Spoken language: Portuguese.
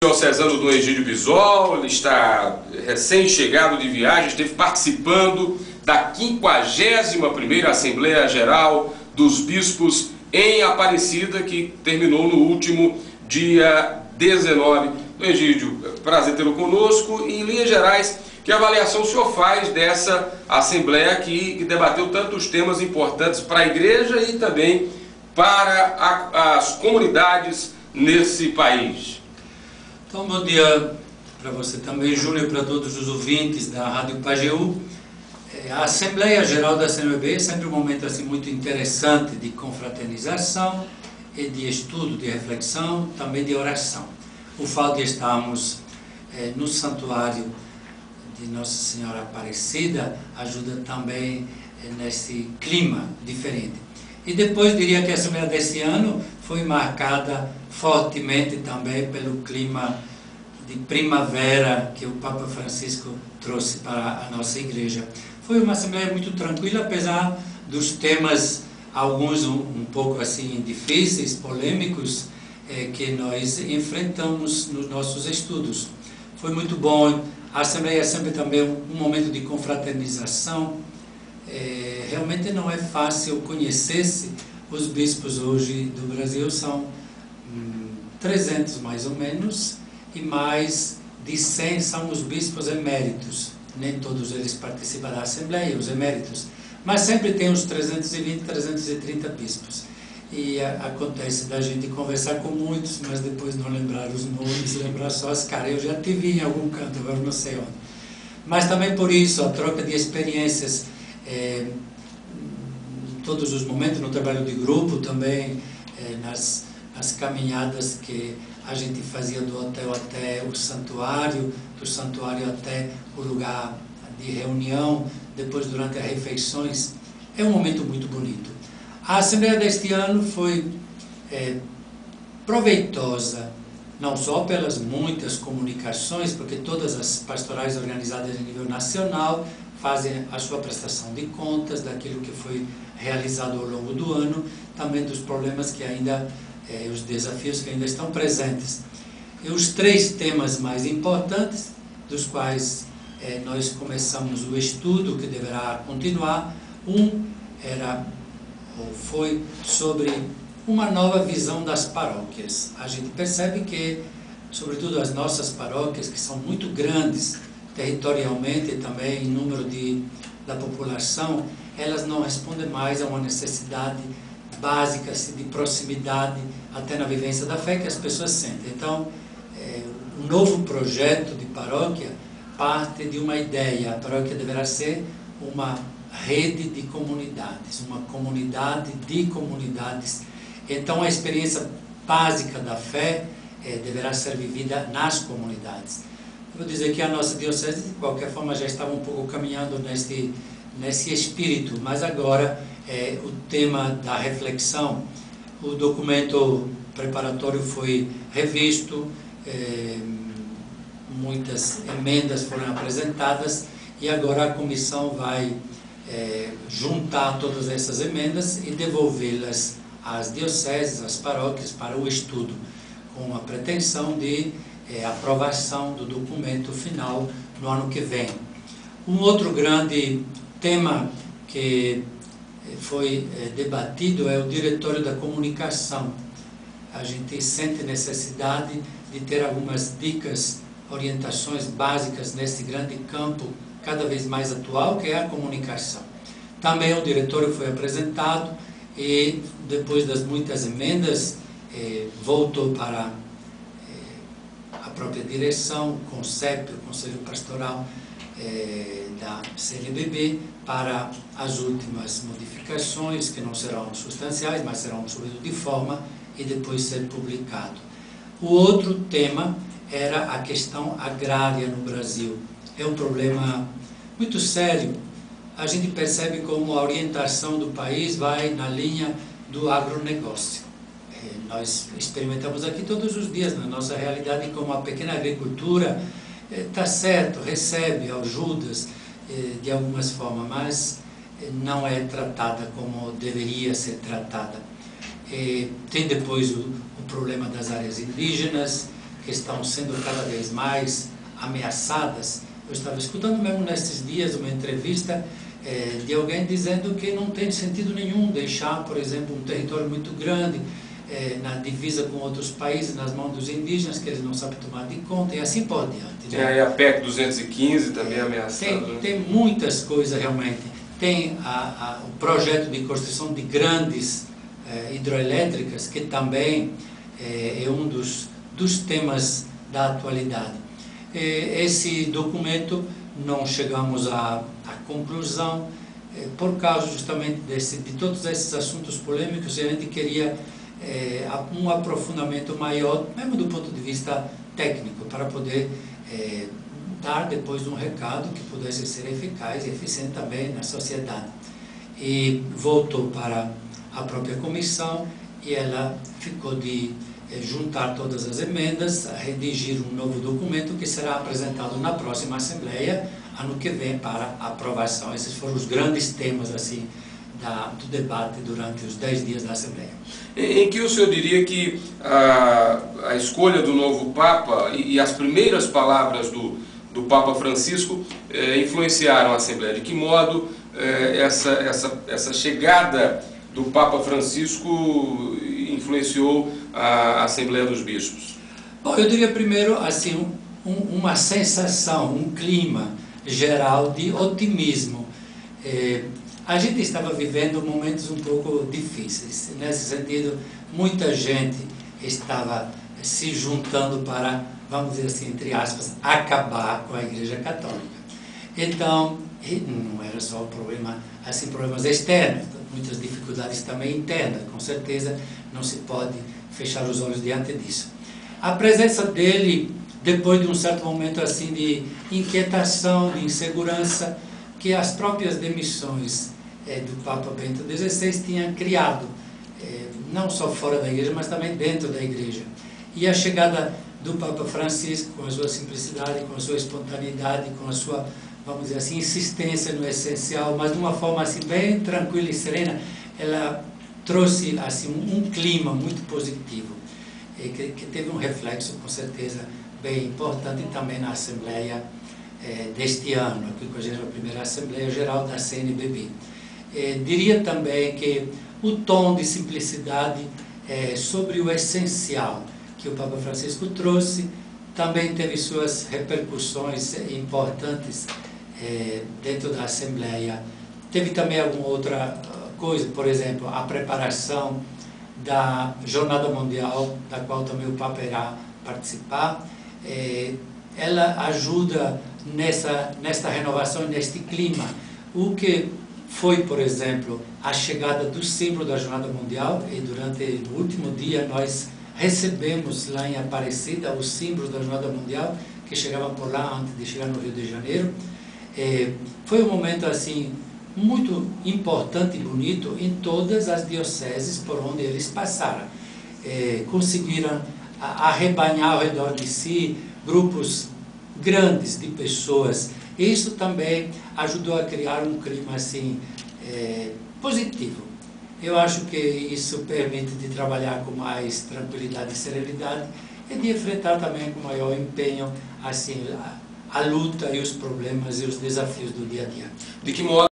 Diocesano Dom Egídio Bisol, ele está recém-chegado de viagem, esteve participando da 51ª Assembleia Geral dos Bispos em Aparecida, que terminou no último dia 19. Dom Egídio, prazer tê-lo conosco. E, em linhas gerais, que avaliação o senhor faz dessa Assembleia que debateu tantos temas importantes para a Igreja e também para as comunidades nesse país? Então, bom dia para você também, Júnior, para todos os ouvintes da Rádio Pajeú. A Assembleia Geral da CNBB é sempre um momento assim, muito interessante de confraternização e de estudo, de reflexão, também de oração. O fato de estarmos no santuário de Nossa Senhora Aparecida ajuda também nesse clima diferente. E depois diria que a Assembleia desse ano foi marcada fortemente também pelo clima de primavera que o Papa Francisco trouxe para a nossa igreja. Foi uma Assembleia muito tranquila, apesar dos temas, alguns um pouco assim difíceis, polêmicos, que nós enfrentamos nos nossos estudos. Foi muito bom. A Assembleia é sempre também um momento de confraternização. Realmente não é fácil conhecer-se. Os bispos hoje do Brasil são 300 mais ou menos, e mais de 100 são os bispos eméritos. Nem todos eles participam da Assembleia, os eméritos, mas sempre tem uns 320, 330 bispos. E acontece da gente conversar com muitos, mas depois não lembrar os nomes, lembrar só as caras. Eu já tive em algum canto, agora não sei onde. Mas também por isso, a troca de experiências, em todos os momentos, no trabalho de grupo também, nas caminhadas que a gente fazia do hotel até o santuário, do santuário até o lugar de reunião, depois durante as refeições. É um momento muito bonito. A Assembleia deste ano foi proveitosa, não só pelas muitas comunicações, porque todas as pastorais organizadas a nível nacional fazem a sua prestação de contas daquilo que foi realizado ao longo do ano, também dos problemas que ainda, os desafios que ainda estão presentes. E os 3 temas mais importantes, dos quais nós começamos o estudo, que deverá continuar, foi sobre uma nova visão das paróquias. A gente percebe que, sobretudo as nossas paróquias, que são muito grandes territorialmente e também em número da população, elas não respondem mais a uma necessidade básica de proximidade até na vivência da fé que as pessoas sentem. Então, um novo projeto de paróquia parte de uma ideia. A paróquia deverá ser uma rede de comunidades, uma comunidade de comunidades. Então, a experiência básica da fé deverá ser vivida nas comunidades. Eu vou dizer que a nossa diocese, de qualquer forma, já estava um pouco caminhando nesse espírito, mas agora o tema da reflexão, o documento preparatório foi revisto, muitas emendas foram apresentadas e agora a comissão vai juntar todas essas emendas e devolvê-las às dioceses, às paróquias, para o estudo, com a pretensão de aprovação do documento final no ano que vem. Um outro grande tema que foi debatido é o Diretório da Comunicação. A gente sente necessidade de ter algumas dicas, orientações básicas nesse grande campo cada vez mais atual, que é a comunicação. Também o diretório foi apresentado e, depois das muitas emendas, voltou para a própria direção, o CONCEP, o Conselho Pastoral da CNBB, para as últimas modificações, que não serão substanciais, mas serão, sobretudo, de forma, e depois ser publicado. O outro tema era a questão agrária no Brasil. É um problema muito sério. A gente percebe como a orientação do país vai na linha do agronegócio. Nós experimentamos aqui todos os dias, na nossa realidade, como a pequena agricultura está certo, recebe ajudas de algumas formas, mas não é tratada como deveria ser tratada. Tem depois o problema das áreas indígenas, que estão sendo cada vez mais ameaçadas. Eu estava escutando mesmo nesses dias uma entrevista de alguém dizendo que não tem sentido nenhum deixar, por exemplo, um território muito grande na divisa com outros países, nas mãos dos indígenas, que eles não sabem tomar de conta, e assim por diante. Né? E a PEC 215 também ameaçada. Tem muitas coisas realmente. Tem o projeto de construção de grandes hidroelétricas, que também é um dos temas da atualidade. Esse documento não chegamos à conclusão, por causa justamente de todos esses assuntos polêmicos. A gente queria um aprofundamento maior, mesmo do ponto de vista técnico, para poder dar depois um recado que pudesse ser eficaz e eficiente também na sociedade. E voltou para a própria comissão e ela ficou de juntar todas as emendas, redigir um novo documento que será apresentado na próxima Assembleia, ano que vem, para aprovação. Esses foram os grandes temas assim do debate durante os 10 dias da Assembleia. Em que o senhor diria que a escolha do novo Papa e as primeiras palavras do Papa Francisco influenciaram a Assembleia? De que modo essa chegada do Papa Francisco influenciou a Assembleia dos Bispos? Bom, eu diria primeiro assim uma sensação, um clima geral de otimismo. A gente estava vivendo momentos um pouco difíceis. Nesse sentido, muita gente estava se juntando para, vamos dizer assim, entre aspas, acabar com a Igreja Católica. Então, não era só o problema, assim, problemas externos, muitas dificuldades também internas. Com certeza, não se pode fechar os olhos diante disso. A presença dele, depois de um certo momento assim de inquietação, de insegurança, que as próprias demissões do Papa Bento XVI tinham criado, não só fora da igreja, mas também dentro da igreja. E a chegada do Papa Francisco, com a sua simplicidade, com a sua espontaneidade, com a sua, vamos dizer assim, insistência no essencial, mas de uma forma assim bem tranquila e serena, ela trouxe assim um clima muito positivo, que teve um reflexo, com certeza, bem importante também na Assembleia deste ano, a 51ª Assembleia Geral da CNBB. Diria também que o tom de simplicidade sobre o essencial que o Papa Francisco trouxe também teve suas repercussões importantes dentro da Assembleia. Teve também alguma outra coisa, por exemplo, a preparação da Jornada Mundial, da qual também o Papa irá participar. Ela ajuda nesta renovação, neste clima. O que foi, por exemplo, a chegada do símbolo da Jornada Mundial, e durante o último dia nós recebemos lá em Aparecida os símbolos da Jornada Mundial, que chegavam por lá antes de chegar no Rio de Janeiro. Foi um momento assim muito importante e bonito em todas as dioceses por onde eles passaram. Conseguiram arrebanhar ao redor de si grupos grandes de pessoas. Isso também ajudou a criar um clima assim positivo. Eu acho que isso permite de trabalhar com mais tranquilidade e serenidade e de enfrentar também com maior empenho assim a luta e os problemas e os desafios do dia a dia. De que modo